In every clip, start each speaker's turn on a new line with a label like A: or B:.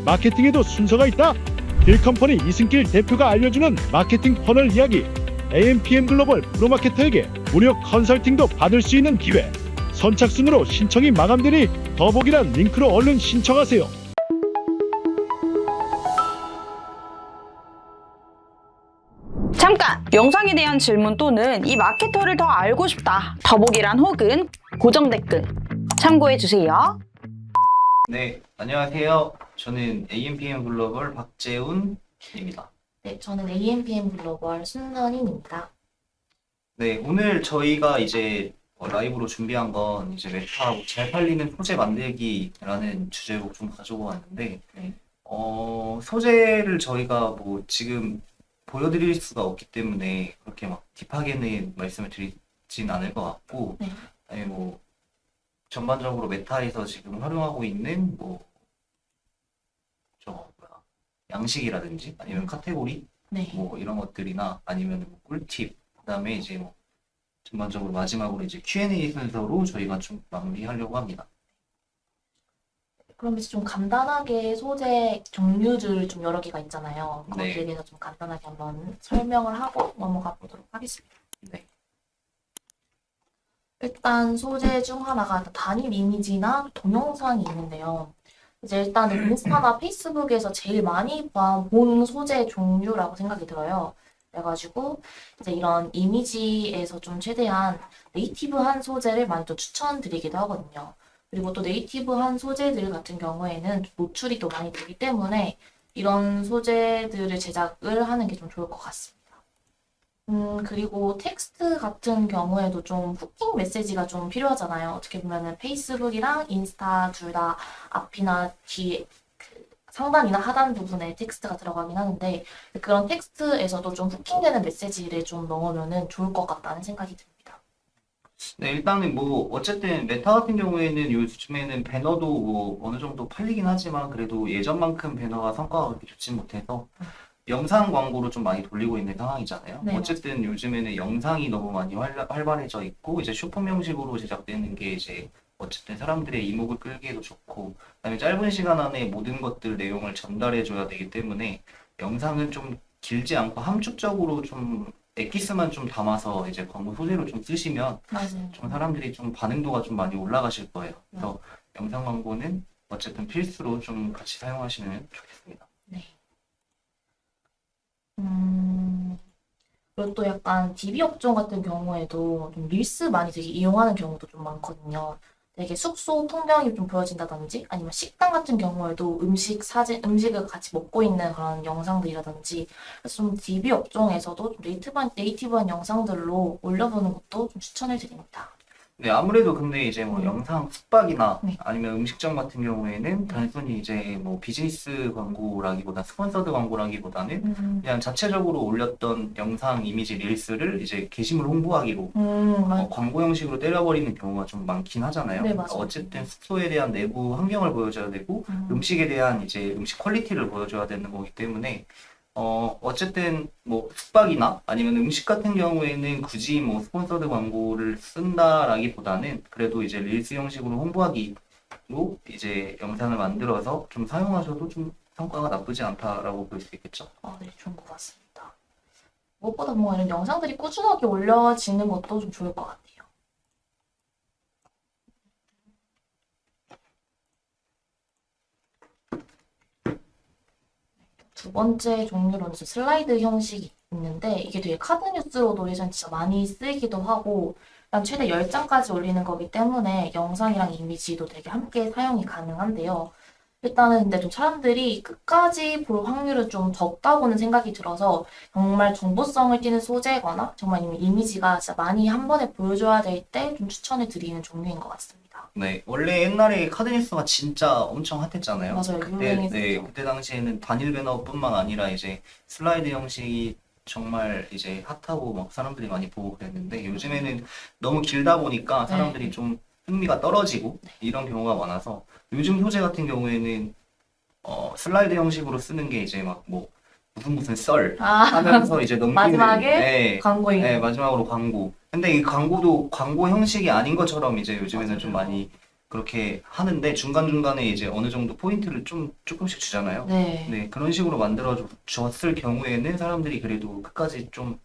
A: 마케팅에도 순서가 있다. 딜컴퍼니 이승길 대표가 알려주는 마케팅 퍼널 이야기. AMPM 글로벌 프로마케터에게 무료 컨설팅도 받을 수 있는 기회. 선착순으로 신청이 마감되니 더보기란 링크로 얼른 신청하세요.
B: 잠깐! 영상에 대한 질문 또는 이 마케터를 더 알고 싶다. 더보기란 혹은 고정 댓글 참고해주세요.
C: 네, 안녕하세요. 저는 AMPM 글로벌 박재훈입니다.
D: 네, 저는 AMPM 글로벌 순선인입니다.
C: 네, 오늘 저희가 이제 라이브로 준비한 건 이제 메타하고 잘 팔리는 소재 만들기라는 주제로 좀 가지고 왔는데,
D: 네.
C: 소재를 저희가 뭐 지금 보여드릴 수가 없기 때문에 그렇게 막 딥하게는 말씀을 드리진 않을 것 같고,
D: 네.
C: 아니 뭐 전반적으로 메타에서 지금 활용하고 있는 뭐 양식이라든지 아니면 카테고리
D: 네.
C: 뭐 이런 것들이나 아니면 뭐 꿀팁, 그다음에 이제 뭐 전반적으로 마지막으로 이제 Q&A 순서로 저희가 좀 마무리하려고 합니다.
D: 그럼 이제 좀 간단하게 소재 종류들 좀 여러 개가 있잖아요. 거기에
C: 네.
D: 대해서 좀 간단하게 한번 설명을 하고 넘어가 보도록 하겠습니다.
C: 네.
D: 일단 소재 중 하나가 단일 이미지나 동영상이 있는데요. 이제 일단은 인스타나 페이스북에서 제일 많이 본 소재 종류라고 생각이 들어요. 그래가지고 이제 이런 이미지에서 좀 최대한 네이티브한 소재를 많이 또 추천드리기도 하거든요. 그리고 또 네이티브한 소재들 같은 경우에는 노출이 또 많이 되기 때문에 이런 소재들을 제작을 하는 게 좀 좋을 것 같습니다. 그리고 텍스트 같은 경우에도 좀 후킹 메시지가 좀 필요하잖아요. 어떻게 보면은 페이스북이랑 인스타 둘 다 앞이나 뒤에 상단이나 하단 부분에 텍스트가 들어가긴 하는데 그런 텍스트에서도 좀 후킹되는 메시지를 좀 넣으면은 좋을 것 같다는 생각이 듭니다.
C: 네, 일단은 뭐 어쨌든 메타 같은 경우에는 요즘에는 배너도 뭐 어느 정도 팔리긴 하지만 그래도 예전만큼 배너가 성과가 그렇게 좋진 못해서 영상 광고로 좀 많이 돌리고 있는 상황이잖아요.
D: 네,
C: 어쨌든 요즘에는 영상이 너무 많이 활발해져 있고 이제 쇼폼 형식으로 제작되는 게 이제 어쨌든 사람들의 이목을 끌기에도 좋고 그다음에 짧은 시간 안에 모든 것들 내용을 전달해줘야 되기 때문에 영상은 좀 길지 않고 함축적으로 좀 엑기스만 좀 담아서 이제 광고 소재로 좀 쓰시면
D: 맞아요.
C: 좀 사람들이 좀 반응도가 좀 많이 올라가실 거예요. 그래서 영상 광고는 어쨌든 필수로 좀 같이 사용하시면 좋겠습니다.
D: 네. 그리고 또 약간 DB 업종 같은 경우에도 좀 릴스 많이 되게 이용하는 경우도 좀 많거든요. 되게 숙소 풍경이 좀 보여진다든지 아니면 식당 같은 경우에도 음식을 같이 먹고 있는 그런 영상들이라든지 그래서 좀 DB 업종에서도 좀 네이티브한 영상들로 올려보는 것도 좀 추천을 드립니다.
C: 네, 아무래도 근데 이제 뭐 영상 숙박이나
D: 네.
C: 아니면 음식점 같은 경우에는 단순히 이제 뭐 비즈니스 광고라기보다 스폰서드 광고라기보다는 그냥 자체적으로 올렸던 영상 이미지 릴스를 이제 게시물 홍보하기로 광고 형식으로 때려버리는 경우가 좀 많긴 하잖아요.
D: 네,
C: 그러니까
D: 맞아요.
C: 어쨌든 숙소에 대한 내부 환경을 보여줘야 되고 음식에 대한 이제 음식 퀄리티를 보여줘야 되는 거기 때문에 어쨌든 뭐 숙박이나 아니면 음식 같은 경우에는 굳이 뭐 스폰서드 광고를 쓴다라기보다는 그래도 이제 릴스 형식으로 홍보하기로 이제 영상을 만들어서 좀 사용하셔도 좀 성과가 나쁘지 않다라고 볼 수 있겠죠.
D: 네, 좋은 것 같습니다. 무엇보다 뭐 이런 영상들이 꾸준하게 올려지는 것도 좀 좋을 것 같아요. 두 번째 종류로는 이제 슬라이드 형식이 있는데 이게 되게 카드 뉴스로도 예전 진짜 많이 쓰이기도 하고 일단 최대 10장까지 올리는 거기 때문에 영상이랑 이미지도 되게 함께 사용이 가능한데요. 일단은 근데 좀 사람들이 끝까지 볼 확률은 좀 적다고는 생각이 들어서 정말 정보성을 띠는 소재거나 정말 이미지가 진짜 많이 한 번에 보여줘야 될 때 좀 추천을 드리는 종류인 것 같습니다.
C: 네, 원래 옛날에 카드 뉴스가 진짜 엄청 핫했잖아요.
D: 맞아요,
C: 그때,
D: 유행했었죠.
C: 그때 당시에는 단일 배너뿐만 아니라 이제 슬라이드 형식이 정말 이제 핫하고 막 사람들이 많이 보고 그랬는데 요즘에는 너무 길다 보니까 사람들이 좀 흥미가 떨어지고 이런 경우가 많아서 요즘 소재 같은 경우에는 슬라이드 형식으로 쓰는 게 이제 막 뭐 무슨 썰 하면서 이제 넘기는
D: 마지막에 광고인.
C: 네, 마지막으로 광고. 근데 이 광고도 광고 형식이 아닌 것처럼 이제 요즘에는 좀 많이 그렇게 하는데 중간중간에 이제 어느 정도 포인트를 조금씩 주잖아요.
D: 네.
C: 네, 그런 식으로 만들어 줬을 경우에는 사람들이 그래도 끝까지 좀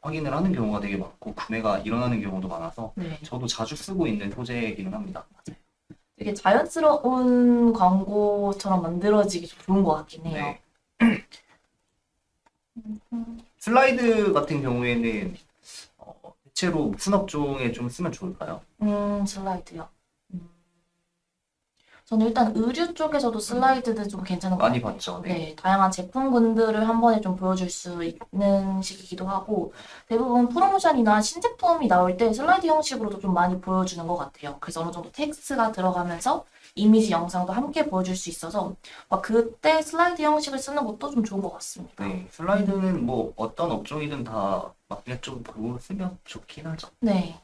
C: 확인을 하는 경우가 되게 많고 구매가 일어나는 경우도 많아서
D: 네.
C: 저도 자주 쓰고 있는 소재이기는 합니다.
D: 되게 자연스러운 광고처럼 만들어지기 좀 좋은 것 같긴 해요.
C: 네. 슬라이드 같은 경우에는 대체로 무슨 업종에 좀 쓰면 좋을까요?
D: 슬라이드요. 저는 일단 의류 쪽에서도 슬라이드는 좀 괜찮은 것
C: 많이
D: 같아요.
C: 봤죠. 네.
D: 네, 다양한 제품군들을 한 번에 좀 보여줄 수 있는 식이기도 하고, 대부분 프로모션이나 신제품이 나올 때 슬라이드 형식으로도 좀 많이 보여주는 것 같아요. 그래서 어느 정도 텍스트가 들어가면서 이미지 영상도 함께 보여줄 수 있어서, 막 그때 슬라이드 형식을 쓰는 것도 좀 좋은 것 같습니다.
C: 네, 슬라이드는 뭐 어떤 업종이든 다 막내 좀 그거 쓰면 좋긴 하죠.
D: 네.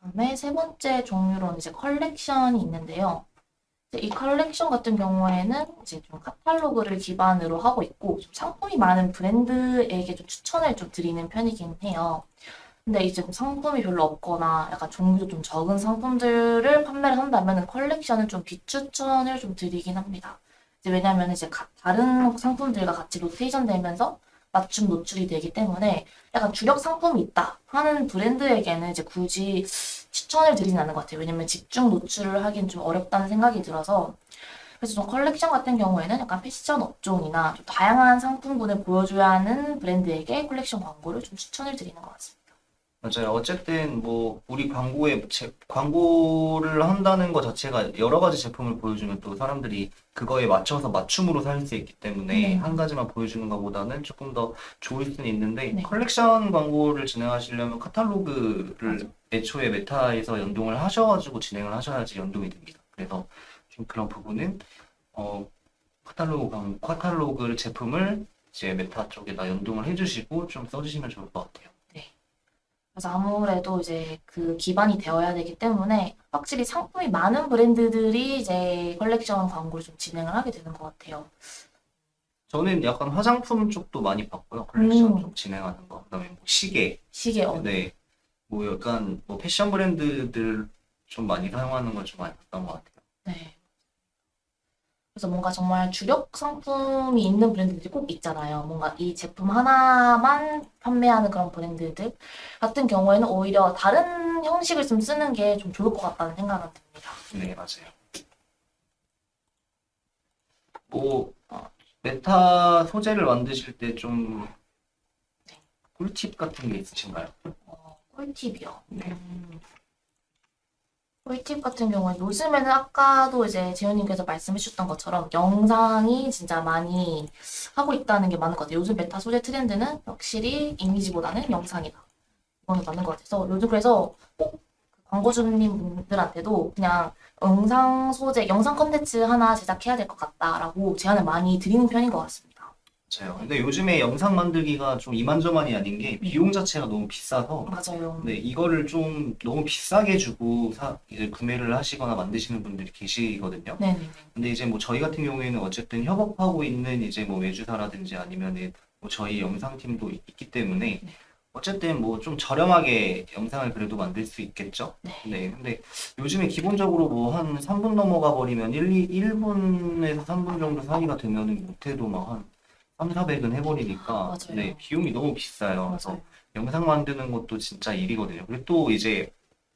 D: 다음에 세 번째 종류로는 이제 컬렉션이 있는데요. 이제 이 컬렉션 같은 경우에는 이제 좀 카탈로그를 기반으로 하고 있고 좀 상품이 많은 브랜드에게 좀 추천을 좀 드리는 편이긴 해요. 근데 이제 좀 상품이 별로 없거나 약간 종류도 좀 적은 상품들을 판매를 한다면 컬렉션을 좀 비추천을 좀 드리긴 합니다. 이제 왜냐면 이제 다른 상품들과 같이 로테이션 되면서 맞춤 노출이 되기 때문에 약간 주력 상품이 있다 하는 브랜드에게는 이제 굳이 추천을 드리진 않는 것 같아요. 왜냐면 집중 노출을 하기는 좀 어렵다는 생각이 들어서 그래서 좀 컬렉션 같은 경우에는 약간 패션 업종이나 좀 다양한 상품군을 보여줘야 하는 브랜드에게 컬렉션 광고를 좀 추천을 드리는 것 같습니다.
C: 맞아요. 어쨌든 뭐 우리 광고를 한다는 것 자체가 여러 가지 제품을 보여주면 또 사람들이 그거에 맞춰서 맞춤으로 살 수 있기 때문에
D: 네.
C: 한 가지만 보여주는 것보다는 조금 더 좋을 수는 있는데
D: 네.
C: 컬렉션 광고를 진행하시려면 카탈로그를 애초에 메타에서 연동을 하셔가지고 진행을 하셔야지 연동이 됩니다. 그래서 좀 그런 부분은 카탈로그 제품을 이제 메타 쪽에다 연동을 해주시고 좀 써주시면 좋을 것 같아요.
D: 그래서 아무래도 이제 그 기반이 되어야 되기 때문에 확실히 상품이 많은 브랜드들이 이제 컬렉션 광고를 좀 진행을 하게 되는 것 같아요.
C: 저는 약간 화장품 쪽도 많이 봤고요. 컬렉션
D: 음.
C: 좀 진행하는 거. 그다음에 뭐 시계.
D: 시계,
C: 네. 뭐 약간 뭐 패션 브랜드들 좀 많이 사용하는 걸 좀 많이 봤던 것 같아요.
D: 네. 그래서 뭔가 정말 주력 상품이 있는 브랜드들이 꼭 있잖아요. 뭔가 이 제품 하나만 판매하는 그런 브랜드들 같은 경우에는 오히려 다른 형식을 좀 쓰는 게 좀 좋을 것 같다는 생각은 듭니다.
C: 네, 맞아요. 뭐 메타 소재를 만드실 때 좀 꿀팁 같은 게 있으신가요?
D: 꿀팁이요.
C: 네.
D: 꿀팁 같은 경우에 요즘에는 아까도 이제 재현님께서 말씀해 주셨던 것처럼 영상이 진짜 많이 하고 있다는 게 많은 것 같아요. 요즘 메타 소재 트렌드는 확실히 이미지보다는 영상이다. 이거는 맞는 것 같아서 요즘 그래서 꼭 광고주님 분들한테도 그냥 영상 소재, 영상 컨텐츠 하나 제작해야 될 것 같다라고 제안을 많이 드리는 편인 것 같습니다.
C: 맞아요. 근데 요즘에 영상 만들기가 좀 이만저만이 아닌 게 비용 자체가 너무 비싸서
D: 맞아요.
C: 네, 이거를 좀 너무 비싸게 주고 이제 구매를 하시거나 만드시는 분들이 계시거든요.
D: 네네네.
C: 근데 이제 뭐 저희 같은 경우에는 어쨌든 협업하고 있는 이제 뭐 외주사라든지 아니면은 뭐 저희 영상팀도 있기 때문에 어쨌든 뭐 좀 저렴하게 영상을 그래도 만들 수 있겠죠. 네. 근데 요즘에 기본적으로 뭐 한 3분 넘어가 버리면 1분에서 3분 정도 사이가 되면은 못해도 막 한 3, 400은 해버리니까
D: 맞아요.
C: 네, 비용이 너무 비싸요. 그래서
D: 맞아요.
C: 영상 만드는 것도 진짜 일이거든요. 그리고 또 이제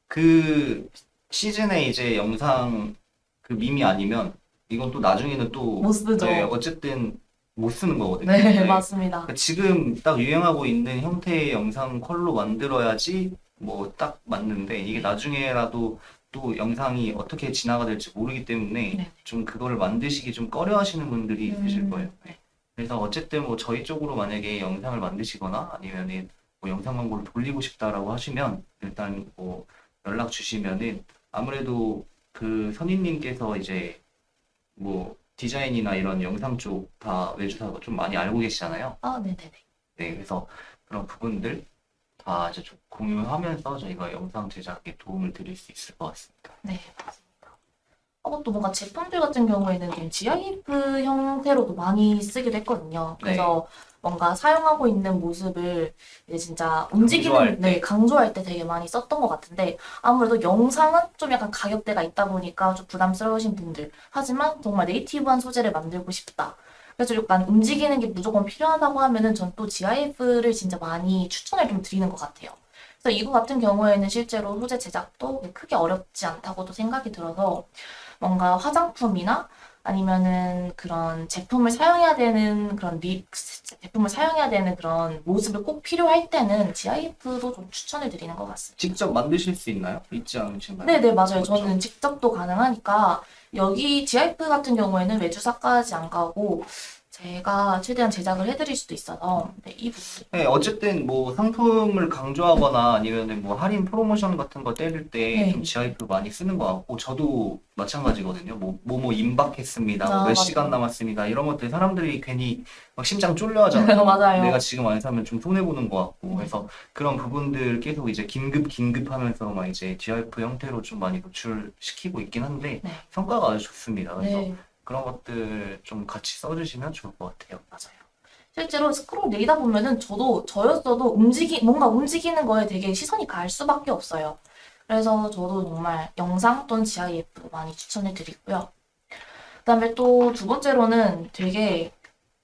C: 그 시즌에 이제 영상 그 밈이 아니면 이건 또 나중에는 또
D: 못 쓰죠.
C: 네, 어쨌든 못 쓰는 거거든요.
D: 네,
C: 네.
D: 맞습니다.
C: 그러니까 지금 딱 유행하고 있는 형태의 영상 컬로 만들어야지 뭐 딱 맞는데 이게 나중에라도 또 영상이 어떻게 진화가 될지 모르기 때문에
D: 네.
C: 좀 그거를 만드시기 좀 꺼려 하시는 분들이 있으실 거예요.
D: 네.
C: 그래서 어쨌든 뭐 저희 쪽으로 만약에 영상을 만드시거나 아니면은 뭐 영상 광고를 돌리고 싶다라고 하시면 일단 뭐 연락 주시면은 아무래도 그 선임님께서 이제 뭐 디자인이나 이런 영상 쪽 다 외주사가 좀 많이 알고 계시잖아요.
D: 네네네.
C: 네, 그래서 그런 부분들 다 이제 좀 공유하면서 저희가 영상 제작에 도움을 드릴 수 있을 것 같습니다.
D: 네, 맞습니다. 또 뭔가 제품들 같은 경우에는 좀 GIF 형태로도 많이 쓰기도 했거든요. 그래서 뭔가 사용하고 있는 모습을 이제 진짜 움직이는,
C: 강조할 때.
D: 네, 강조할 때 되게 많이 썼던 것 같은데, 아무래도 영상은 좀 약간 가격대가 있다 보니까 좀 부담스러우신 분들. 하지만 정말 네이티브한 소재를 만들고 싶다. 그래서 약간 움직이는 게 무조건 필요하다고 하면은 전 또 GIF를 진짜 많이 추천을 좀 드리는 것 같아요. 그래서 이거 같은 경우에는 실제로 소재 제작도 크게 어렵지 않다고도 생각이 들어서 뭔가 화장품이나 아니면은 그런 제품을 사용해야 되는 제품을 사용해야 되는 그런 모습을 꼭 필요할 때는 GIF도 좀 추천을 드리는 것 같습니다.
C: 직접 만드실 수 있나요? 있지 않으신가요?
D: 네네, 맞아요.
C: 그렇죠.
D: 저는 직접도 가능하니까 여기 GIF 같은 경우에는 외주사까지 안 가고 제가 최대한 제작을 해드릴 수도 있어서 네, 이 부분.
C: 네, 어쨌든 뭐 상품을 강조하거나 아니면은 뭐 할인 프로모션 같은 거 때릴 때
D: 네.
C: 좀 GIF 많이 쓰는 것 같고 저도 마찬가지거든요. 뭐 임박했습니다. 뭐 몇
D: 맞아요.
C: 시간 남았습니다. 이런 것들 사람들이 괜히 막 심장 쫄려 하잖아요.
D: 맞아요.
C: 내가 지금 안 사면 좀 손해 보는 것 같고 그래서 그런 부분들 계속 이제 긴급 하면서 막 이제 GIF 형태로 좀 많이 노출시키고 있긴 한데
D: 네.
C: 성과가 아주 좋습니다. 그래서
D: 네,
C: 그런 것들 좀 같이 써주시면 좋을 것 같아요.
D: 맞아요. 실제로 스크롤 내리다 보면은 저였어도 뭔가 움직이는 거에 되게 시선이 갈 수밖에 없어요. 그래서 저도 정말 영상 또는 GIF 많이 추천을 드리고요. 그다음에 또 두 번째로는 되게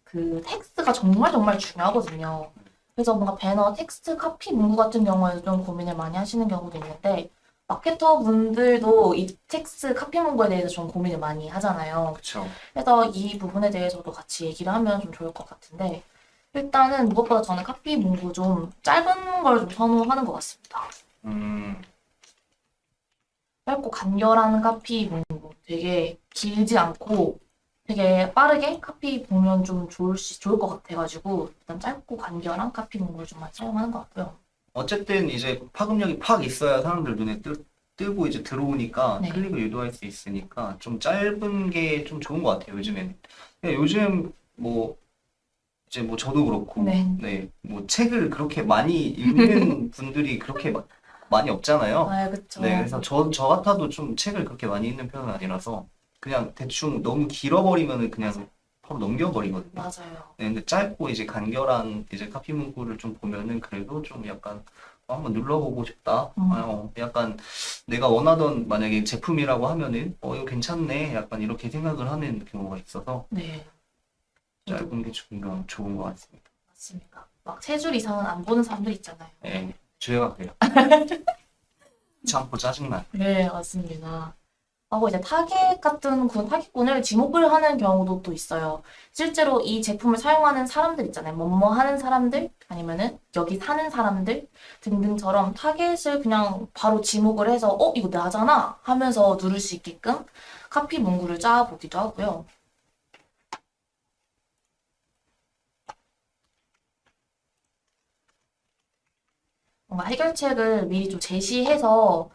D: 그 텍스트가 정말 정말 중요하거든요. 그래서 뭔가 배너 텍스트 카피 문구 같은 경우에도 좀 고민을 많이 하시는 경우도 있는데 마케터 분들도 이 텍스트 카피 문구에 대해서 좀 고민을 많이 하잖아요.
C: 그렇죠.
D: 그래서 이 부분에 대해서도 같이 얘기를 하면 좀 좋을 것 같은데 일단은 무엇보다 저는 카피 문구 좀 짧은 걸 좀 선호하는 것 같습니다. 짧고 간결한 카피 문구 되게 길지 않고 되게 빠르게 카피 보면 좀 좋을 것 같아가지고 일단 짧고 간결한 카피 문구를 좀 많이 사용하는 것 같고요.
C: 어쨌든 이제 파급력이 팍 있어야 사람들 눈에 뜨고 이제 들어오니까
D: 네.
C: 클릭을 유도할 수 있으니까 좀 짧은 게 좀 좋은 것 같아요, 요즘에는. 요즘 뭐 이제 뭐 저도 그렇고
D: 네.
C: 뭐 책을 그렇게 많이 읽는 분들이 그렇게 많이 없잖아요.
D: 아, 그쵸.
C: 네, 그래서 저 같아도 좀 책을 그렇게 많이 읽는 편은 아니라서 그냥 대충 너무 길어버리면은 그냥 바로 넘겨버리거든요.
D: 맞아요.
C: 네, 근데 짧고 이제 간결한 이제 카피 문구를 좀 보면은 그래도 좀 약간 한번 눌러보고 싶다. 약간 내가 원하던 만약에 제품이라고 하면은 이거 괜찮네. 약간 이렇게 생각을 하는 경우가 있어서
D: 네,
C: 짧은 게 좋은 것 같습니다.
D: 맞습니다. 막 3줄 이상은 안 보는 사람들 있잖아요.
C: 네, 저희가 그래요. 참고 짜증나.
D: 네, 맞습니다. 하고 이제 타깃꾼을 지목을 하는 경우도 또 있어요. 실제로 이 제품을 사용하는 사람들 있잖아요. 뭐뭐 하는 사람들, 아니면은 여기 사는 사람들 등등처럼 타깃을 그냥 바로 지목을 해서 이거 나잖아 하면서 누를 수 있게끔 카피 문구를 짜보기도 하고요. 뭔가 해결책을 미리 좀 제시해서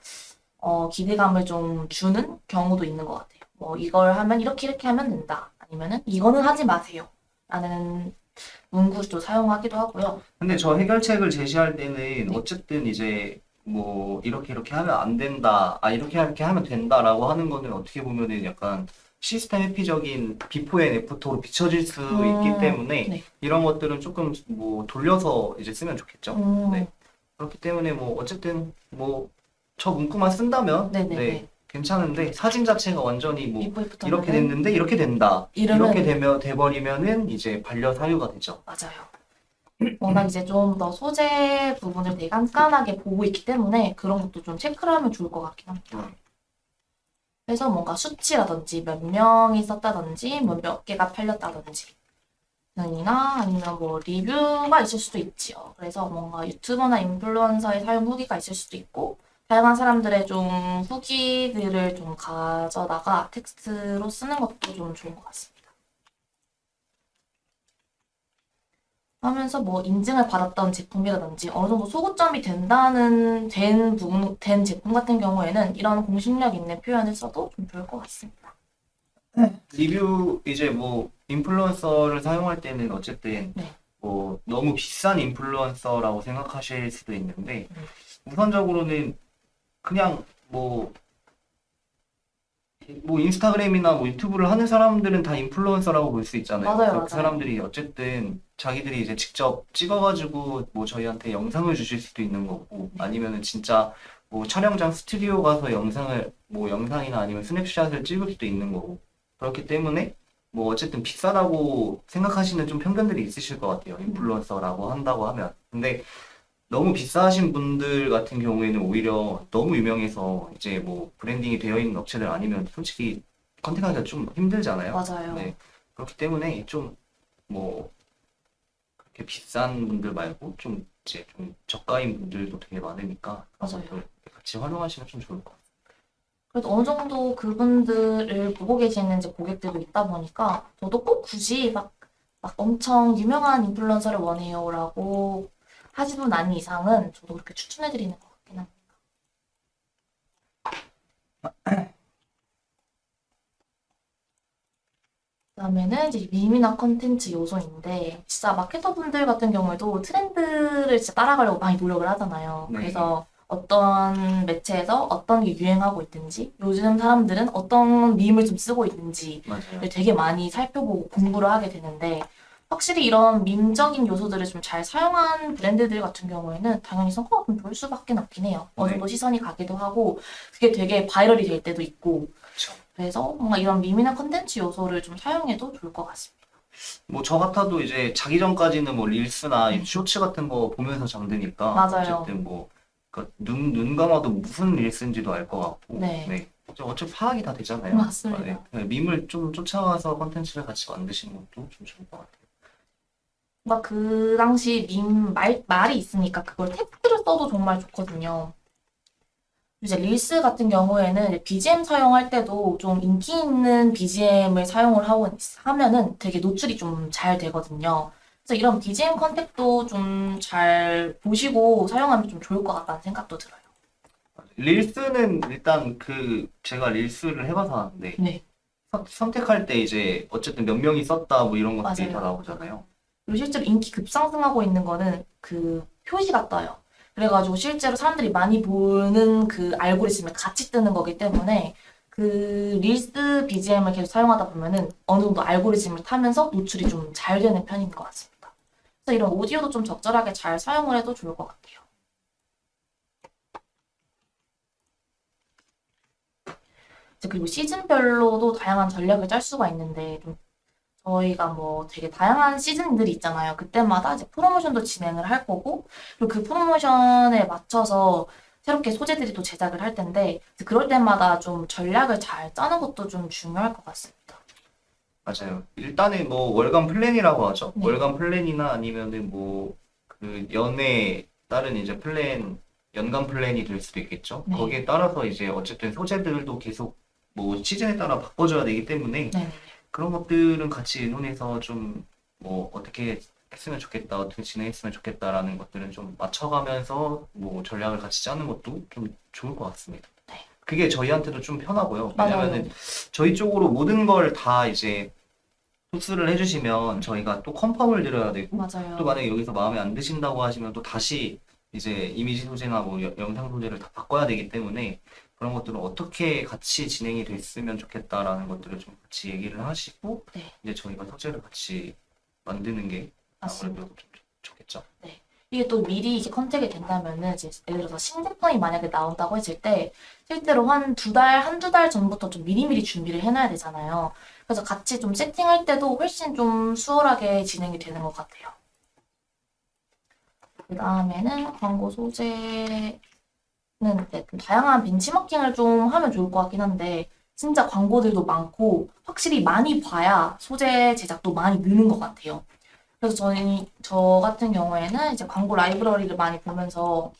D: 기대감을 좀 주는 경우도 있는 것 같아요. 뭐 이걸 하면 이렇게 하면 된다. 아니면은 이거는 하지 마세요. 라는 문구도 사용하기도 하고요.
C: 근데 저 해결책을 제시할 때는 어쨌든 이제 뭐 이렇게 하면 안 된다. 이렇게 하면 된다라고 하는 거는 어떻게 보면은 약간 시스템 회피적인 비포 앤 애프터로 비춰질 수 있기 때문에
D: 네.
C: 이런 것들은 조금 뭐 돌려서 이제 쓰면 좋겠죠. 네. 그렇기 때문에 뭐 어쨌든 뭐 저 문구만 쓴다면
D: 네네네.
C: 네, 괜찮은데 사진 자체가 완전히 뭐
D: 비포부터는
C: 이렇게 됐는데 이렇게 된다.
D: 이러면-
C: 이렇게 돼버리면은 이제 반려 사유가 되죠.
D: 맞아요. 워낙 이제 좀 더 소재 부분을 되게 깐깐하게 보고 있기 때문에 그런 것도 좀 체크를 하면 좋을 것 같긴 합니다. 그래서 뭔가 수치라든지 몇 명이 썼다든지 뭐 몇 개가 팔렸다든지 등이나 아니면 뭐 리뷰가 있을 수도 있지요. 그래서 뭔가 유튜버나 인플루언서의 사용 후기가 있을 수도 있고 다양한 사람들의 좀 후기들을 좀 가져다가 텍스트로 쓰는 것도 좀 좋은 것 같습니다. 하면서 뭐 인증을 받았던 제품이라든지 어느 정도 소구점이 된 제품 같은 경우에는 이런 공신력 있는 표현을 써도 좀 좋을 것 같습니다.
C: 리뷰 이제 뭐 인플루언서를 사용할 때는 어쨌든
D: 네.
C: 뭐 너무 비싼 인플루언서라고 생각하실 수도 있는데 우선적으로는 그냥 뭐 뭐 인스타그램이나 뭐 유튜브를 하는 사람들은 다 인플루언서라고 볼 수 있잖아요.
D: 맞아요,
C: 그래서
D: 맞아요.
C: 그 사람들이 어쨌든 자기들이 이제 직접 찍어가지고 뭐 저희한테 영상을 주실 수도 있는 거고, 아니면은 진짜 뭐 촬영장 스튜디오 가서 뭐 영상이나 아니면 스냅샷을 찍을 수도 있는 거고, 그렇기 때문에 뭐 어쨌든 비싸다고 생각하시는 좀 편견들이 있으실 것 같아요. 인플루언서라고 한다고 하면. 근데 너무 비싸신 분들 같은 경우에는 오히려 너무 유명해서 이제 뭐 브랜딩이 되어 있는 업체들 아니면 솔직히 컨택하기가 좀 힘들잖아요.
D: 맞아요.
C: 네. 그렇기 때문에 좀 뭐 그렇게 비싼 분들 말고 좀 이제 좀 저가인 분들도 되게 많으니까 그런
D: 맞아요.
C: 것들 같이 활용하시면 좀 좋을 것 같아요.
D: 그래도 어느 정도 그분들을 보고 계시는 이제 고객들도 있다 보니까 저도 꼭 굳이 막 엄청 유명한 인플루언서를 원해요라고 하시는 분 아닌 이상은 저도 그렇게 추천해드리는 것 같긴 합니다. 그다음에는 이제 밈이나 컨텐츠 요소인데 진짜 마케터분들 같은 경우에도 트렌드를 진짜 따라가려고 많이 노력을 하잖아요.
C: 네.
D: 그래서 어떤 매체에서 어떤 게 유행하고 있든지 요즘 사람들은 어떤 밈을 좀 쓰고 있는지
C: 맞아요.
D: 되게 많이 살펴보고 공부를 하게 되는데 확실히 이런 밈적인 요소들을 좀 잘 사용한 브랜드들 같은 경우에는 당연히 성과가 좀 좋을 수밖에 없긴 해요. 어느 정도 시선이 가기도 하고 그게 되게 바이럴이 될 때도 있고
C: 그렇죠.
D: 그래서 뭔가 이런 밈이나 컨텐츠 요소를 좀 사용해도 좋을 것 같습니다.
C: 뭐 저 같아도 이제 자기 전까지는 뭐 릴스나 쇼츠 같은 거 보면서 잠드니까
D: 맞아요.
C: 어쨌든 뭐 눈 감아도 무슨 릴스인지도 알 것 같고
D: 네.
C: 어차피 파악이 다 되잖아요.
D: 맞습니다.
C: 네. 밈을 좀 쫓아가서 컨텐츠를 같이 만드시는 것도 좀 좋을 것 같아요.
D: 뭔가 그 당시 밈 말이 있으니까 그걸 텍스트를 써도 정말 좋거든요. 이제 릴스 같은 경우에는 이제 BGM 사용할 때도 좀 인기 있는 BGM을 사용을 하면은 되게 노출이 좀 잘 되거든요. 그래서 이런 BGM 컨택도 좀 잘 보시고 사용하면 좀 좋을 것 같다는 생각도 들어요.
C: 릴스는 일단 제가 릴스를 해봐서 아는데
D: 네.
C: 선택할 때 이제 어쨌든 몇 명이 썼다 뭐 이런 것들이
D: 맞아요.
C: 다 나오잖아요.
D: 그리고 실제로 인기 급상승하고 있는 거는 그 표시가 떠요. 그래가지고 실제로 사람들이 많이 보는 그 알고리즘에 같이 뜨는 거기 때문에 그 릴스 BGM을 계속 사용하다 보면은 어느 정도 알고리즘을 타면서 노출이 좀 잘 되는 편인 것 같습니다. 그래서 이런 오디오도 좀 적절하게 잘 사용을 해도 좋을 것 같아요. 이제 그리고 시즌별로도 다양한 전략을 짤 수가 있는데 좀 저희가 뭐 되게 다양한 시즌들이 있잖아요. 그때마다 이제 프로모션도 진행을 할 거고, 그리고 그 프로모션에 맞춰서 새롭게 소재들이 또 제작을 할 텐데, 그럴 때마다 좀 전략을 잘 짜는 것도 좀 중요할 것 같습니다.
C: 맞아요. 일단은 뭐 월간 플랜이라고 하죠.
D: 네.
C: 월간 플랜이나 아니면은 뭐 그 연에 따른 이제 연간 플랜이 될 수도 있겠죠.
D: 네.
C: 거기에 따라서 이제 어쨌든 소재들도 계속 뭐 시즌에 따라 바꿔줘야 되기 때문에
D: 네.
C: 그런 것들은 같이 의논해서 좀 뭐 어떻게 했으면 좋겠다, 어떻게 진행했으면 좋겠다라는 것들은 좀 맞춰가면서 뭐 전략을 같이 짜는 것도 좀 좋을 것 같습니다.
D: 네.
C: 그게 저희한테도 좀 편하고요.
D: 맞아요.
C: 왜냐면은 저희 쪽으로 모든 걸 다 이제 흡수를 해주시면 저희가 또 컨펌을 드려야 되고
D: 맞아요.
C: 또 만약에 여기서 마음에 안 드신다고 하시면 또 다시 이제 이미지 소재나 뭐 영상 소재를 다 바꿔야 되기 때문에 그런 것들은 어떻게 같이 진행이 됐으면 좋겠다라는 것들을 좀 같이 얘기를 하시고
D: 네.
C: 이제 저희가 소재를 같이 만드는 게
D: 맞습니다.
C: 아무래도 좀 좋겠죠.
D: 이게 또 미리 이제 컨택이 된다면은 이제 예를 들어서 신제품이 만약에 나온다고 했을 때 실제로 한두 달 전부터 좀 미리미리 준비를 해놔야 되잖아요. 그래서 같이 좀 세팅할 때도 훨씬 좀 수월하게 진행이 되는 것 같아요. 그 다음에는 광고 소재는 이제 좀 다양한 벤치마킹을 좀 하면 좋을 것 같긴 한데 진짜 광고들도 많고 확실히 많이 봐야 소재 제작도 많이 느는 것 같아요. 그래서 저 같은 경우에는 이제 광고 라이브러리를 많이 보면서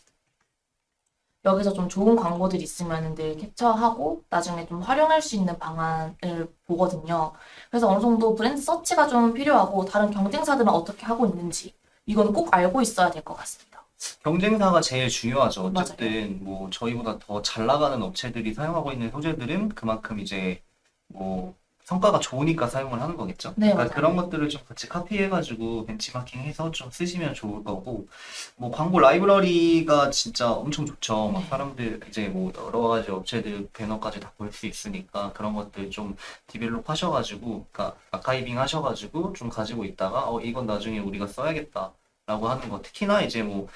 D: 여기서 좀 좋은 광고들이 있으면 늘 캡처하고 나중에 좀 활용할 수 있는 방안을 보거든요. 그래서 어느 정도 브랜드 서치가 좀 필요하고 다른 경쟁사들은 어떻게 하고 있는지 이건 꼭 알고 있어야 될 것 같습니다.
C: 경쟁사가 제일 중요하죠.
D: 맞아요.
C: 어쨌든 뭐 저희보다 더 잘 나가는 업체들이 사용하고 있는 소재들은 그만큼 이제 뭐 성과가 좋으니까 사용을 하는 거겠죠.
D: 네,
C: 그러니까
D: 맞아요.
C: 그런 것들을 좀 같이 카피해가지고 벤치마킹해서 좀 쓰시면 좋을 거고, 뭐 광고 라이브러리가 진짜 엄청 좋죠. 막
D: 네.
C: 사람들 이제 뭐 여러 가지 업체들 배너까지 다 볼 수 있으니까 그런 것들 좀 디벨롭 하셔가지고, 그러니까 아카이빙 하셔가지고 좀 가지고 있다가 이건 나중에 우리가 써야겠다라고 하는 거. 특히나 이제 뭐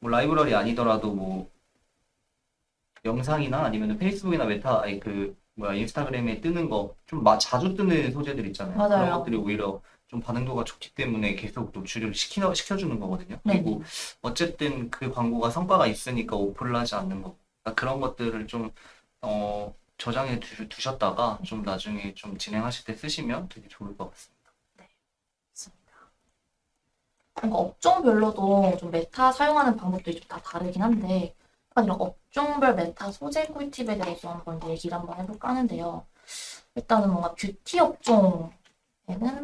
C: 라이브러리 아니더라도 뭐 영상이나 아니면 페이스북이나 메타, 아니 인스타그램에 뜨는 거 좀 자주 뜨는 소재들 있잖아요.
D: 맞아요.
C: 그런 것들이 오히려 좀 반응도가 좋기 때문에 계속 노출을 시켜주는 거거든요.
D: 네.
C: 그리고 어쨌든 그 광고가 성과가 있으니까 오픈을 하지 않는 거. 그러니까 그런 것들을 좀 저장해 두셨다가 좀 나중에 좀 진행하실 때 쓰시면 되게 좋을 것 같습니다.
D: 뭔가 업종별로도 좀 메타 사용하는 방법들이 좀 다 다르긴 한데, 약간 이런 업종별 메타 소재 꿀팁에 대해서 한번 얘기를 한번 해볼까 하는데요. 일단은 뭔가 뷰티 업종에는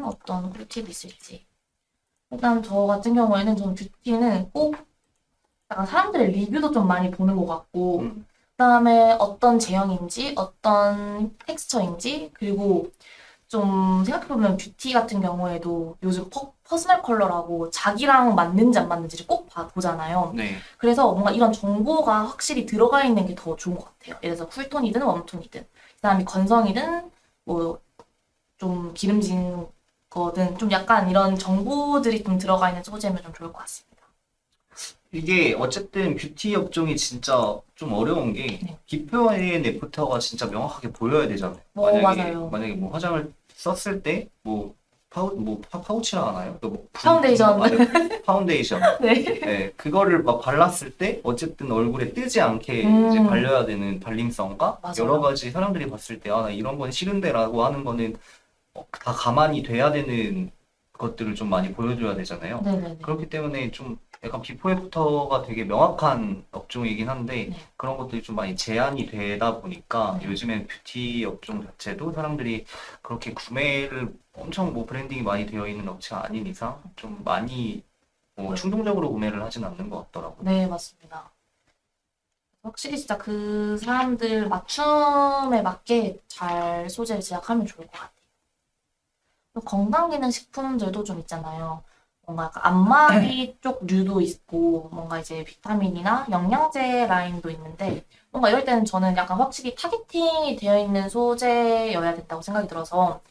D: 어떤 꿀팁이 있을지. 일단 저 같은 경우에는 저는 뷰티는 꼭 약간 사람들의 리뷰도 좀 많이 보는 것 같고,
C: 음.
D: 그다음에 어떤 제형인지, 어떤 텍스처인지, 그리고 좀 생각해보면 뷰티 같은 경우에도 요즘 퍼스널 컬러라고 자기랑 맞는지 안 맞는지를 꼭 보잖아요.
C: 네.
D: 그래서 뭔가 이런 정보가 확실히 들어가 있는 게 더 좋은 것 같아요. 예를 들어서 쿨톤이든 웜톤이든, 그다음에 건성이든 뭐 좀 기름진 거든 좀 약간 이런 정보들이 좀 들어가 있는 소재면 좀 좋을 것 같습니다.
C: 이게 어쨌든 뷰티 업종이 진짜 좀 어려운 게
D: 네.
C: 비표엔 애프터가 진짜 명확하게 보여야 되잖아요.
D: 맞아요.
C: 만약에 뭐 화장을 썼을 때 뭐 파우치라 하나요?
D: 파운데이션.
C: 파운데이션.
D: 네.
C: 네, 그거를 막 발랐을 때 어쨌든 얼굴에 뜨지 않게 이제 발려야 되는 발림성과
D: 맞아요.
C: 여러 가지 사람들이 봤을 때 나 이런 건 싫은데라고 하는 거는 다 가만히 돼야 되는 것들을 좀 많이 보여줘야 되잖아요.
D: 네네네.
C: 그렇기 때문에 좀 약간 비포 애프터가 되게 명확한 업종이긴 한데
D: 네.
C: 그런 것들이 좀 많이 제한이 되다 보니까
D: 네.
C: 요즘엔 뷰티 업종 자체도 사람들이 그렇게 구매를 엄청 뭐 브랜딩이 많이 되어 있는 업체가 아닌 이상 좀 많이
D: 네.
C: 충동적으로 구매를 하진 않는 것 같더라고요.
D: 네, 맞습니다. 확실히 진짜 그 사람들 맞춤에 맞게 잘 소재를 제작하면 좋을 것 같아요. 또 건강기능식품들도 좀 있잖아요. 뭔가 약간 안마기 쪽 류도 있고, 뭔가 이제 비타민이나 영양제 라인도 있는데, 뭔가 이럴 때는 저는 약간 확실히 타겟팅이 되어 있는 소재여야 된다고 생각이 들어서,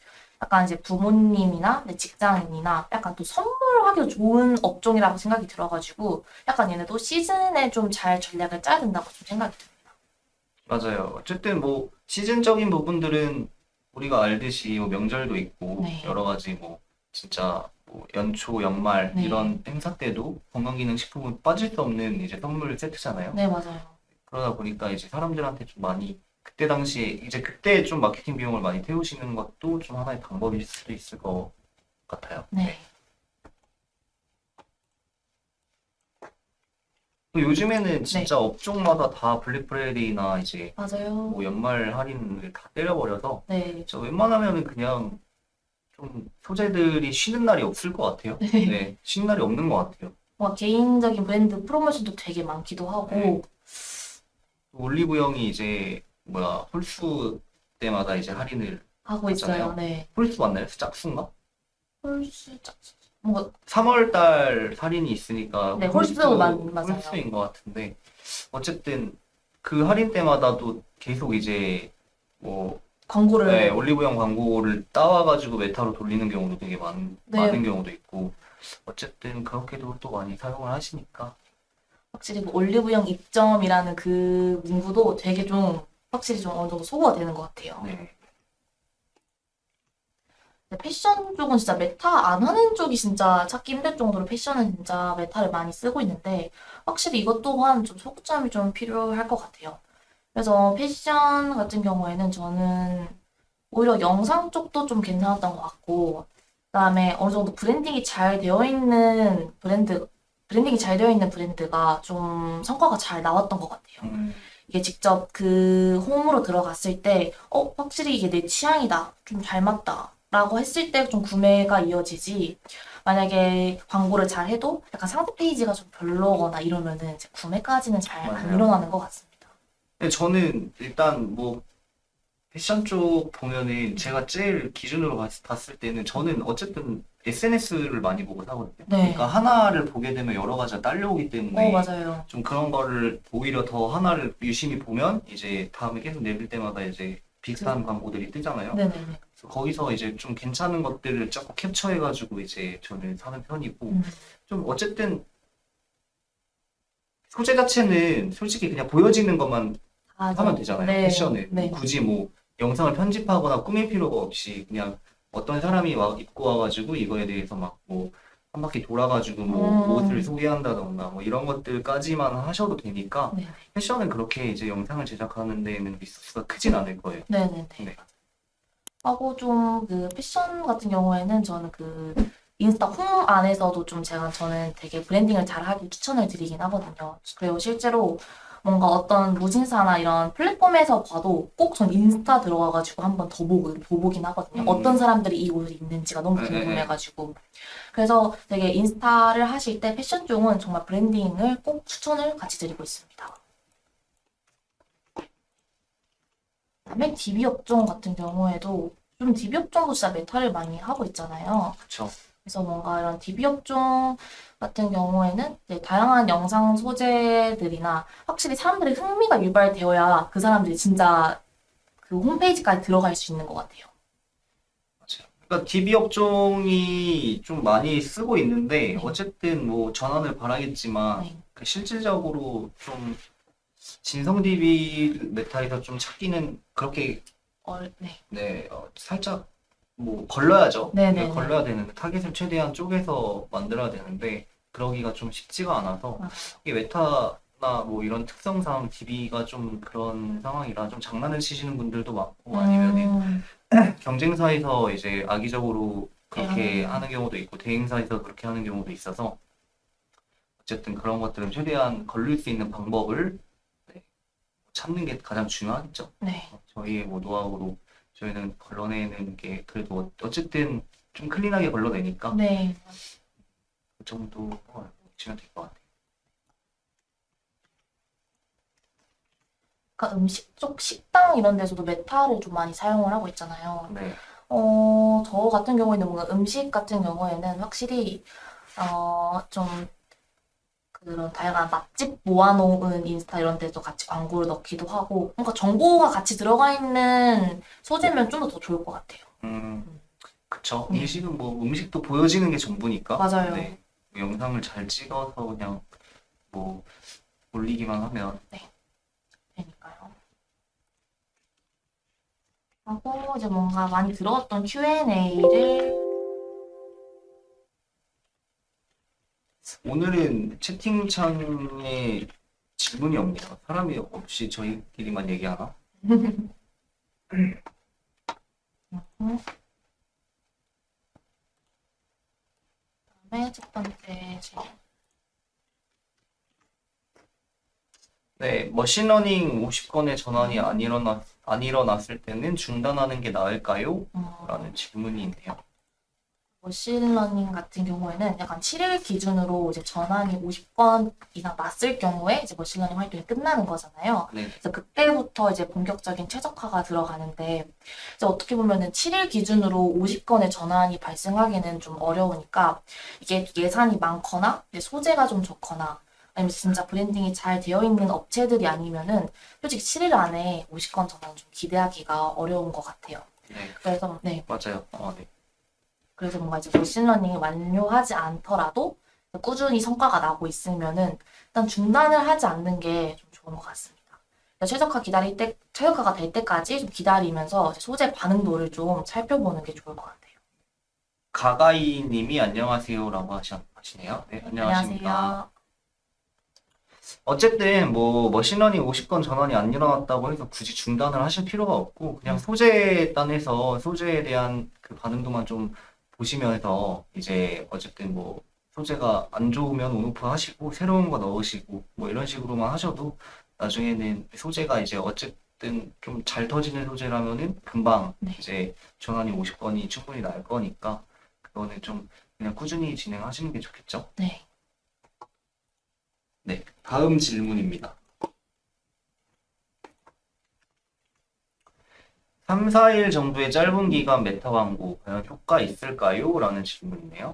D: 약간 이제 부모님이나 내 직장인이나 약간 또 선물하기도 좋은 업종이라고 생각이 들어가지고, 약간 얘네도 시즌에 좀 잘 전략을 짜야 된다고 좀 생각이 듭니다.
C: 맞아요. 어쨌든 뭐 시즌적인 부분들은 우리가 알듯이 뭐 명절도 있고
D: 네.
C: 여러 가지 뭐 진짜 뭐 연초, 연말
D: 네.
C: 이런 행사 때도 건강기능식품은 빠질 수 없는 이제 선물 세트잖아요.
D: 네, 맞아요.
C: 그러다 보니까 이제 사람들한테 좀 많이 그때 당시에 이제 그때 좀 마케팅 비용을 많이 태우시는 것도 좀 하나의 방법일 수도 있을 것 같아요.
D: 네.
C: 또 요즘에는 진짜 업종마다 다 블랙 프라이데이나 이제
D: 맞아요.
C: 뭐 연말 할인을 다 때려버려서
D: 네.
C: 저 웬만하면은 그냥 좀 소재들이 쉬는 날이 없을 것 같아요. 네, 쉬는 날이 없는 것 같아요.
D: 뭔가 개인적인 브랜드 프로모션도 되게 많기도 하고,
C: 네. 올리브영이 이제 홀수 때마다 이제 할인을
D: 하고 있어요.
C: 맞잖아요.
D: 네.
C: 홀수 맞나요? 짝수인가?
D: 홀수 뭔가
C: 3월달 할인이 있으니까
D: 네, 맞아요.
C: 홀수인 것 같은데 어쨌든 그 할인 때마다도 계속 이제 뭐
D: 광고를
C: 네, 올리브영 광고를 따와가지고 메타로 돌리는 경우도 되게 많은 경우도 있고 어쨌든 그렇게도 또 많이 사용을 하시니까
D: 확실히 그 올리브영 입점이라는 그 문구도 되게 좀 확실히 좀 어느 정도 소구가 되는 것 같아요.
C: 네.
D: 패션 쪽은 진짜 메타 안 하는 쪽이 진짜 찾기 힘들 정도로 패션은 진짜 메타를 많이 쓰고 있는데 확실히 이것 또한 좀 소구점이 좀 필요할 것 같아요. 그래서 패션 같은 경우에는 저는 오히려 영상 쪽도 좀 괜찮았던 것 같고 그다음에 어느 정도 브랜딩이 잘 되어 있는 브랜드가 좀 성과가 잘 나왔던 것 같아요. 이게 직접 그 홈으로 들어갔을 때 확실히 이게 내 취향이다. 좀 잘 맞다. 라고 했을 때 좀 구매가 이어지지. 만약에 광고를 잘 해도 약간 상세 페이지가 좀 별로거나 이러면은 이제 구매까지는 잘 안
C: 맞아요.
D: 일어나는 것 같습니다.
C: 근데 저는 일단 뭐 패션 쪽 보면은 제가 제일 기준으로 봤을 때는 저는 어쨌든 SNS를 많이 보고 사거든요.
D: 네.
C: 그러니까 하나를 보게 되면 여러 가지가 딸려오기 때문에
D: 맞아요.
C: 좀 그런 거를 오히려 더 하나를 유심히 보면 이제 다음에 계속 내릴 때마다 이제 비슷한 광고들이 뜨잖아요.
D: 네네네.
C: 그래서 거기서 이제 좀 괜찮은 것들을 자꾸 캡처해가지고 이제 저는 사는 편이고 좀 어쨌든 소재 자체는 솔직히 그냥 보여지는 것만 하면 되잖아요.
D: 네.
C: 패션을
D: 네.
C: 굳이 뭐 영상을 편집하거나 꾸밀 필요가 없이 그냥 어떤 사람이 막 입고 와가지고 이거에 대해서 막 뭐 한 바퀴 돌아가지고 뭐 옷을 소개한다던가 뭐 이런 것들까지만 하셔도 되니까
D: 네.
C: 패션은 그렇게 이제 영상을 제작하는 데에는 리소스가 크진 않을 거예요.
D: 네네네.
C: 네.
D: 하고 좀 그 패션 같은 경우에는 저는 그 인스타 홈 안에서도 좀 저는 되게 브랜딩을 잘하기 추천을 드리긴 하거든요. 그리고 실제로 뭔가 어떤 무신사나 이런 플랫폼에서 봐도 꼭 전 인스타 들어가가지고 한 번 더 보긴 하거든요. 어떤 사람들이 이 옷을 입는지가 너무
C: 네,
D: 궁금해가지고. 그래서 되게 인스타를 하실 때 패션 쪽은 정말 브랜딩을 꼭 추천을 같이 드리고 있습니다. 그다음에 DB 업종 같은 경우에도 좀 DB 업종도 진짜 메타를 많이 하고 있잖아요.
C: 그쵸.
D: 그래서 뭔가 이런 DB 업종 같은 경우에는 이제 다양한 영상 소재들이나 확실히 사람들의 흥미가 유발되어야 그 사람들이 진짜 그 홈페이지까지 들어갈 수 있는 것 같아요.
C: 맞아요. 그러니까 DB 업종이 좀 많이 쓰고 있는데
D: 네.
C: 어쨌든 뭐 전환을 바라겠지만
D: 네.
C: 그 실질적으로 좀 진성 DB 메타에서 좀 찾기는 그렇게
D: 네.
C: 네 살짝 뭐 걸러야죠.
D: 네네네.
C: 그러니까 걸러야 되는데 타겟을 최대한 쪼개서 만들어야 되는데 그러기가 좀 쉽지가 않아서
D: 맞아요.
C: 이게 메타나 뭐 이런 특성상 DB가 좀 그런 상황이라 좀 장난을 치시는 분들도 많고 아니면은 경쟁사에서 이제 악의적으로 그렇게 하는 경우도 있고 대행사에서 그렇게 하는 경우도 있어서 어쨌든 그런 것들은 최대한 걸릴 수 있는 방법을 네, 찾는 게 가장 중요하겠죠.
D: 네.
C: 저희의 뭐 노하우로 저희는 걸러내는 게 그래도 어쨌든 좀 클린하게 걸러내니까
D: 네.
C: 그 정도 보시면 될 것 같아요.
D: 그러니까 음식 쪽 식당 이런 데서도 메타를 좀 많이 사용을 하고 있잖아요.
C: 네.
D: 저 같은 경우에는 뭔가 음식 같은 경우에는 확실히 좀 그런 다양한 맛집 모아놓은 인스타 이런 데도 같이 광고를 넣기도 하고 뭔가 정보가 같이 들어가 있는 소재면 좀 더 좋을 것 같아요.
C: 그쵸.
D: 네.
C: 음식은 뭐 음식도 보여지는 게 전부니까.
D: 맞아요.
C: 네. 영상을 잘 찍어서 그냥 뭐 올리기만 하면
D: 되니까요. 하고 이제 뭔가 많이 들어왔던 Q&A를
C: 오늘은 채팅창에 질문이 없네요. 사람이 없이 저희끼리만 얘기하나?
D: 그다음에 첫 번째 질문.
C: 네, 머신러닝 50건의 전환이 안 일어났을 때는 중단하는 게 나을까요? 라는 질문이 있네요.
D: 머신러닝 같은 경우에는 약간 7일 기준으로 이제 전환이 50건 이상 났을 경우에 이제 머신러닝 활동이 끝나는 거잖아요.
C: 네.
D: 그래서 그때부터 이제 본격적인 최적화가 들어가는데 이제 어떻게 보면은 7일 기준으로 50건의 전환이 발생하기는 좀 어려우니까 이게 예산이 많거나 이제 소재가 좀 좋거나 아니면 진짜 브랜딩이 잘 되어 있는 업체들이 아니면은 솔직히 7일 안에 50건 전환 좀 기대하기가 어려운 것 같아요.
C: 네,
D: 그래서 네.
C: 맞아요. 네.
D: 그래서 뭔가 이제 머신러닝이 완료하지 않더라도 꾸준히 성과가 나고 있으면은 일단 중단을 하지 않는 게 좀 좋은 것 같습니다. 최적화가 될 때까지 좀 기다리면서 이제 소재 반응도를 좀 살펴보는 게 좋을 것 같아요.
C: 가가이 님이 안녕하세요라고 하시네요. 네, 안녕하십니까.
D: 안녕하세요.
C: 어쨌든 뭐 머신러닝 50건 전환이 안 일어났다고 해서 굳이 중단을 하실 필요가 없고 그냥 소재 단에서 소재에 대한 그 반응도만 좀 보시면서 이제 어쨌든 뭐 소재가 안 좋으면 온오프 하시고 새로운 거 넣으시고 뭐 이런 식으로만 하셔도 나중에는 소재가 이제 어쨌든 좀 잘 터지는 소재라면은 금방
D: 네.
C: 이제 전환이 50건이 충분히 날 거니까 그거는 좀 그냥 꾸준히 진행하시는 게 좋겠죠.
D: 네.
C: 네, 다음 질문입니다. 3, 4일 정도의 짧은 기간 메타 광고 과연 효과 있을까요? 라는 질문이네요.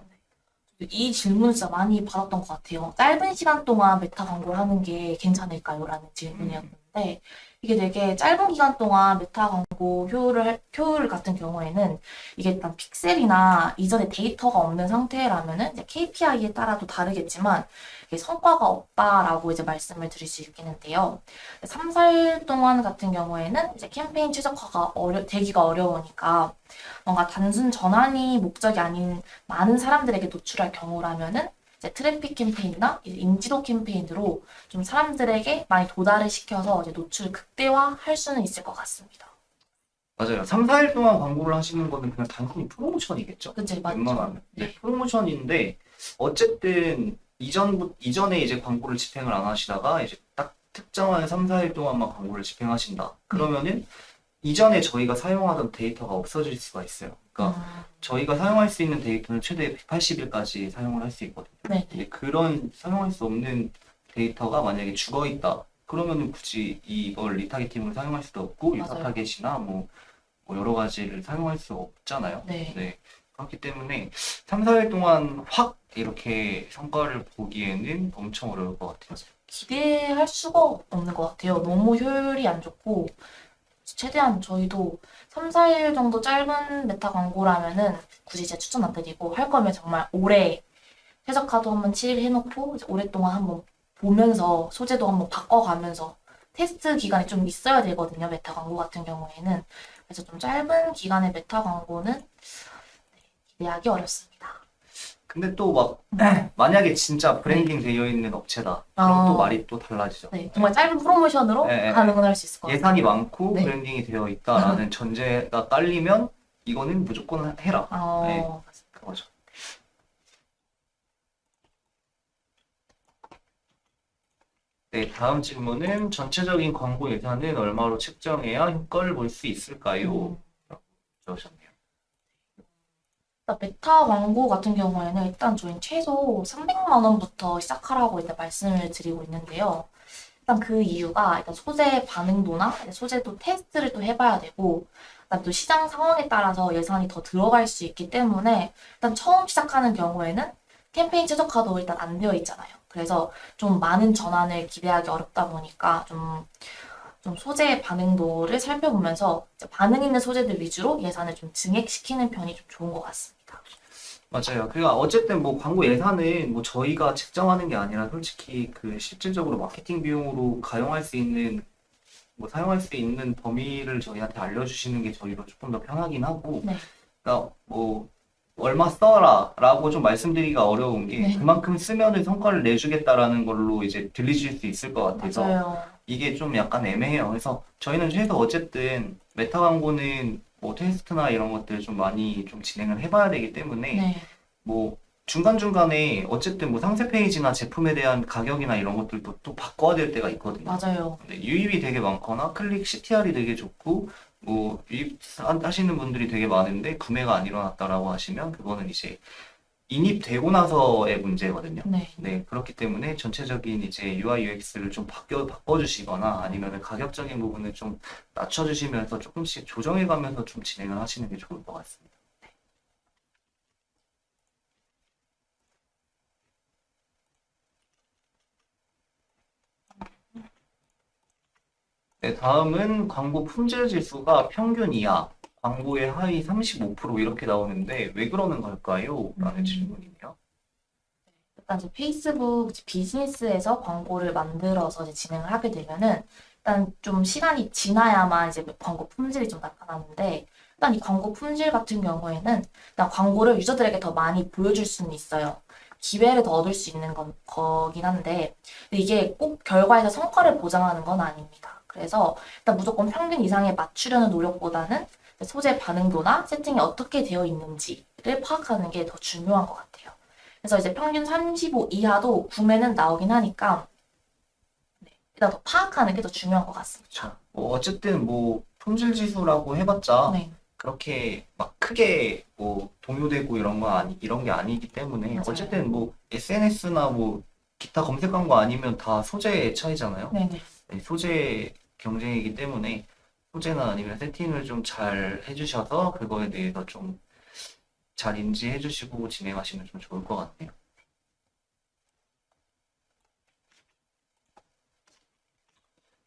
D: 이 질문을 진짜 많이 받았던 것 같아요. 짧은 시간 동안 메타 광고를 하는 게 괜찮을까요? 라는 질문이었는데, 이게 되게 짧은 기간 동안 메타 광고 효율 같은 경우에는 이게 일단 픽셀이나 이전에 데이터가 없는 상태라면은 이제 KPI에 따라도 다르겠지만 이게 성과가 없다라고 이제 말씀을 드릴 수 있겠는데요. 3, 4일 동안 같은 경우에는 이제 캠페인 최적화가 되기가 어려우니까 뭔가 단순 전환이 목적이 아닌 많은 사람들에게 노출할 경우라면은 이제 트래픽 캠페인이나 이제 인지도 캠페인으로 좀 사람들에게 많이 도달을 시켜서 이제 노출을 극대화할 수는 있을 것 같습니다.
C: 맞아요. 3, 4일 동안 광고를 하시는 거는 그냥 단순히 프로모션이겠죠?
D: 그치, 맞죠?
C: 웬만하면.
D: 네.
C: 네, 프로모션인데 어쨌든 이전에 이제 광고를 집행을 안 하시다가 이제 딱 특정한 3, 4일 동안만 광고를 집행하신다. 그러면은 이전에 저희가 사용하던 데이터가 없어질 수가 있어요. 그러니까 저희가 사용할 수 있는 데이터는 최대 180일까지 사용을 할 수 있거든요.
D: 네.
C: 근데 그런 사용할 수 없는 데이터가 만약에 죽어 있다. 그러면은 굳이 이걸 리타겟팅으로 사용할 수도 없고
D: 맞아요.
C: 유사 타겟이나 뭐 여러 가지를 사용할 수 없잖아요.
D: 네.
C: 그렇기 때문에 3, 4일 동안 확 이렇게 성과를 보기에는 엄청 어려울 것 같아요.
D: 기대할 수가 없는 것 같아요. 너무 효율이 안 좋고 최대한 저희도 3, 4일 정도 짧은 메타 광고라면은 굳이 제가 추천 안 드리고 할 거면 정말 오래 최적화도 한번 7일 해놓고 이제 오랫동안 한번 보면서 소재도 한번 바꿔가면서 테스트 기간이 좀 있어야 되거든요. 메타 광고 같은 경우에는. 그래서 좀 짧은 기간의 메타 광고는 기대하기 어렵습니다.
C: 근데 또 막 만약에 진짜 브랜딩 되어 있는 업체다. 그럼 또 말이 또 달라지죠.
D: 네, 정말 짧은 프로모션으로
C: 네,
D: 가능은 할 수 있을 것 같아요.
C: 예산이 많고
D: 네.
C: 브랜딩이 되어 있다라는 전제가 깔리면 이거는 무조건 해라. 네, 그거죠. 네, 다음 질문은 전체적인 광고 예산은 얼마로 책정해야 효과를 볼 수 있을까요? 라고 적으셨네요.
D: 일단 메타 광고 같은 경우에는 일단 저희는 최소 300만 원부터 시작하라고 일단 말씀을 드리고 있는데요. 일단 그 이유가 일단 소재 반응도나 소재도 테스트를 또 해봐야 되고, 그다음 또 시장 상황에 따라서 예산이 더 들어갈 수 있기 때문에 일단 처음 시작하는 경우에는 캠페인 최적화도 일단 안 되어 있잖아요. 그래서 좀 많은 전환을 기대하기 어렵다 보니까 좀 소재 반응도를 살펴보면서 이제 반응 있는 소재들 위주로 예산을 좀 증액시키는 편이 좀 좋은 것 같습니다.
C: 맞아요. 그러니까 어쨌든 뭐 광고 예산은 뭐 저희가 책정하는 게 아니라 솔직히 그 실질적으로 마케팅 비용으로 가용할 수 있는 뭐 사용할 수 있는 범위를 저희한테 알려주시는 게 저희도 조금 더 편하긴 하고,
D: 네.
C: 그러니까 뭐 얼마 써라라고 좀 말씀드리기가 어려운 게
D: 네.
C: 그만큼 쓰면은 성과를 내주겠다라는 걸로 이제 들리실 수 있을 것 같아서
D: 맞아요.
C: 이게 좀 약간 애매해요. 그래서 저희는 최소 어쨌든 메타 광고는 뭐 테스트나 이런 것들을 좀 많이 좀 진행을 해봐야 되기 때문에
D: 네.
C: 뭐 중간중간에 어쨌든 뭐 상세 페이지나 제품에 대한 가격이나 이런 것들도 또 바꿔야 될 때가 있거든요.
D: 맞아요.
C: 근데 유입이 되게 많거나 클릭 CTR이 되게 좋고 뭐 유입하시는 분들이 되게 많은데 구매가 안 일어났다라고 하시면 그거는 이제 인입되고 나서의 문제거든요.
D: 네.
C: 네, 그렇기 때문에 전체적인 이제 UI UX를 좀 바꿔주시거나 아니면 가격적인 부분을 좀 낮춰주시면서 조금씩 조정해가면서 좀 진행을 하시는 게 좋을 것 같습니다. 네, 다음은 광고 품질 지수가 평균 이하, 광고의 하위 35% 이렇게 나오는데 왜 그러는 걸까요? 라는 질문이네요.
D: 일단 이제 페이스북 비즈니스에서 광고를 만들어서 이제 진행을 하게 되면은 일단 좀 시간이 지나야만 이제 광고 품질이 좀 나타나는데, 일단 이 광고 품질 같은 경우에는 일단 광고를 유저들에게 더 많이 보여줄 수는 있어요. 기회를 더 얻을 수 있는 거긴 한데 이게 꼭 결과에서 성과를 보장하는 건 아닙니다. 그래서 일단 무조건 평균 이상에 맞추려는 노력보다는 소재 반응도나 세팅이 어떻게 되어 있는지를 파악하는 게 더 중요한 것 같아요. 그래서 이제 평균 35 이하도 구매는 나오긴 하니까 일단 더 파악하는 게 더 중요한 것 같습니다.
C: 뭐 어쨌든 뭐 품질 지수라고 해봤자
D: 네.
C: 그렇게 막 크게 뭐 동요되고 이런 게 아니기 때문에
D: 맞아요.
C: 어쨌든 뭐 SNS나 뭐 기타 검색한 거 아니면 다 소재의 차이잖아요.
D: 네네.
C: 네, 소재 경쟁이기 때문에 소재나 아니면 세팅을 좀 잘 해주셔서 그거에 대해서 좀 잘 인지해 주시고 진행하시면 좀 좋을 것 같네요.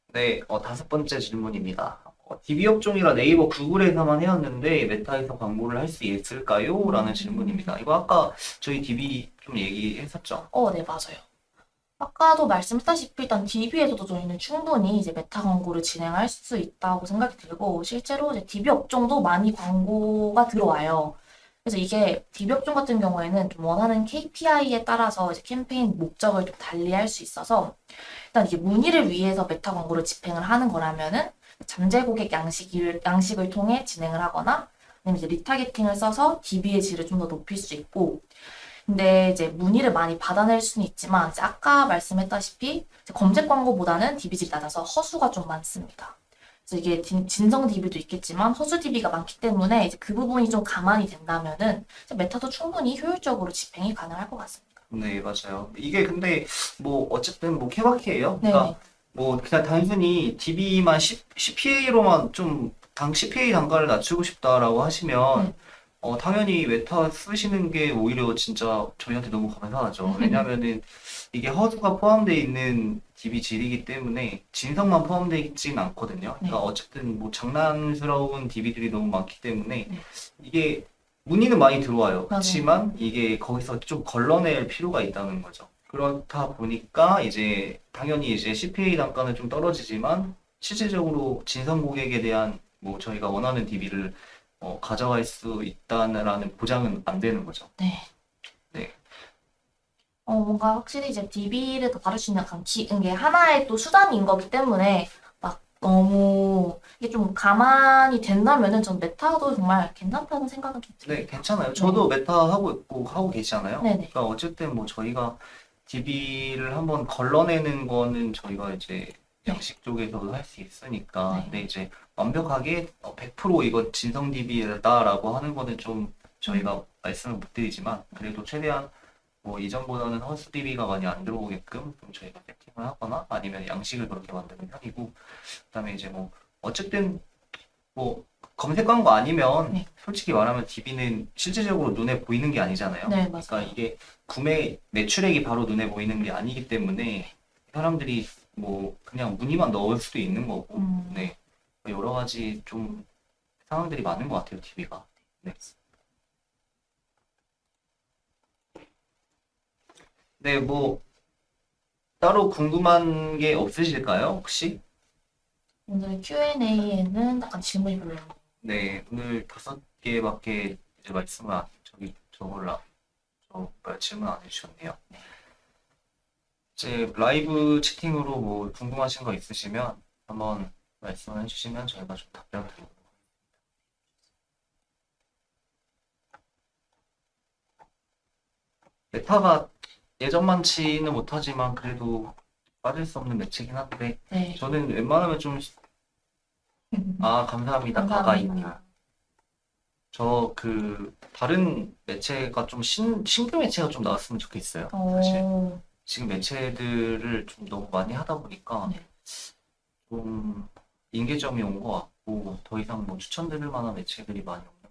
C: 네, 다섯 번째 질문입니다. DB 업종이라 네이버, 구글에서만 해왔는데 메타에서 광고를 할 수 있을까요? 라는 질문입니다. 이거 아까 저희 DB 좀 얘기했었죠?
D: 네, 맞아요. 아까도 말씀했다시피 일단 DB에서도 저희는 충분히 이제 메타 광고를 진행할 수 있다고 생각이 들고 실제로 이제 DB 업종도 많이 광고가 들어와요. 그래서 이게 DB 업종 같은 경우에는 좀 원하는 KPI에 따라서 이제 캠페인 목적을 좀 달리할 수 있어서 일단 이게 문의를 위해서 메타 광고를 집행을 하는 거라면은 잠재 고객 양식을 통해 진행을 하거나 아니면 이제 리타게팅을 써서 DB의 질을 좀 더 높일 수 있고 근데 이제 문의를 많이 받아낼 수는 있지만 이제 아까 말씀했다시피 이제 검색 광고보다는 DB질이 낮아서 허수가 좀 많습니다. 그래서 이게 진성 DB도 있겠지만 허수 DB가 많기 때문에 이제 그 부분이 좀 감안이 된다면은 이제 메타도 충분히 효율적으로 집행이 가능할 것 같습니다.
C: 네, 맞아요. 이게 근데 뭐 어쨌든 뭐 케바케예요.
D: 네.
C: 그러니까 뭐 그냥 단순히 DB만 CPA로만 좀 CPA 단가를 낮추고 싶다라고 하시면 당연히 메타 쓰시는 게 오히려 진짜 저희한테 너무 감사하죠. 왜냐면은 이게 허수가 포함되어 있는 DB 질이기 때문에 진성만 포함되어 있진 않거든요. 그러니까 어쨌든 뭐 장난스러운 DB들이 너무 많기 때문에 이게 문의는 많이 들어와요. 그렇지만 이게 거기서 좀 걸러낼 필요가 있다는 거죠. 그렇다 보니까 이제 당연히 이제 CPA 단가는 좀 떨어지지만 실질적으로 진성 고객에 대한 뭐 저희가 원하는 DB를 가져갈 수 있다는 보장은 안 되는 거죠.
D: 네.
C: 네.
D: 뭔가 확실히 이제 DB를 더 다룰 수 있는 약간 이게 하나의 또 수단인 거기 때문에 막 너무 이게 좀 가만히 된다면은 전 메타도 정말 괜찮다는 생각은 좀 들어요.
C: 네, 괜찮아요. 저도 메타 하고 있고 하고 계시잖아요.
D: 네네.
C: 그러니까 어쨌든 뭐 저희가 DB를 한번 걸러내는 거는 저희가 이제 양식 쪽에서도 할 수 있으니까.
D: 네.
C: 근데 이제 완벽하게 100% 이거 진성 DB다라고 하는 거는 좀 저희가 말씀을 못 드리지만 그래도 최대한 뭐 이전보다는 허수 DB가 많이 안 들어오게끔 좀 저희가 세팅을 하거나 아니면 양식을 그렇게 만드는 편이고 그다음에 이제 뭐 어쨌든 뭐 검색 광고 아니면
D: 네.
C: 솔직히 말하면 DB는 실질적으로 눈에 보이는 게 아니잖아요.
D: 네,
C: 그러니까
D: 맞아요.
C: 이게 구매 매출액이 바로 눈에 보이는 게 아니기 때문에 사람들이 뭐 그냥 문의만 넣을 수도 있는 거고 네 여러 가지 좀 상황들이 많은 것 같아요 DB가. 네. 네, 뭐 따로 궁금한 게 없으실까요 혹시?
D: 오늘 Q&A에는 약간 질문이 별로 없네요.
C: 네, 오늘 5개밖에 이제 말씀을 질문 안 해주셨네요. 이제 라이브 채팅으로 뭐 궁금하신 거 있으시면 한번 말씀해 주시면 저희가 좀 답변 드리도록 하겠습니다. 메타가 예전만치는 못하지만 그래도 빠질 수 없는 매체긴 한데
D: 네.
C: 저는 웬만하면 좀 감사합니다. 가가이님. 저 다른 매체가 좀 신규 매체가 좀 나왔으면 좋겠어요. 사실 지금 매체들을 좀 너무 많이 하다 보니까
D: 네.
C: 좀 인계점이 온 것 같고 더 이상 뭐 추천드릴 만한 매체들이 많이 없는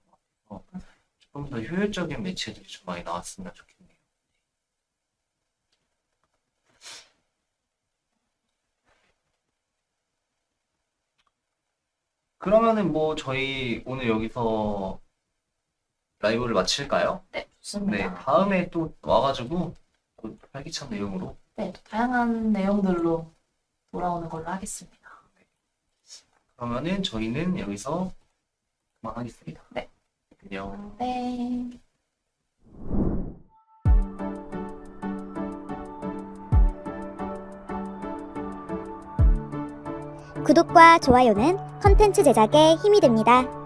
C: 것 같아서 조금 더 효율적인 매체들이 좀 많이 나왔으면 좋겠네요. 그러면은 뭐 저희 오늘 여기서 라이브를 마칠까요?
D: 네,
C: 네,
D: 좋습니다.
C: 다음에 또 와가지고 또 활기찬 내용으로
D: 네, 또 다양한 내용들로 돌아오는 걸로 하겠습니다.
C: 그러면은 저희는 여기서 그만하겠습니다.
D: 네.
C: 안녕.
D: 네.
E: 구독과 좋아요는 컨텐츠 제작에 힘이 됩니다.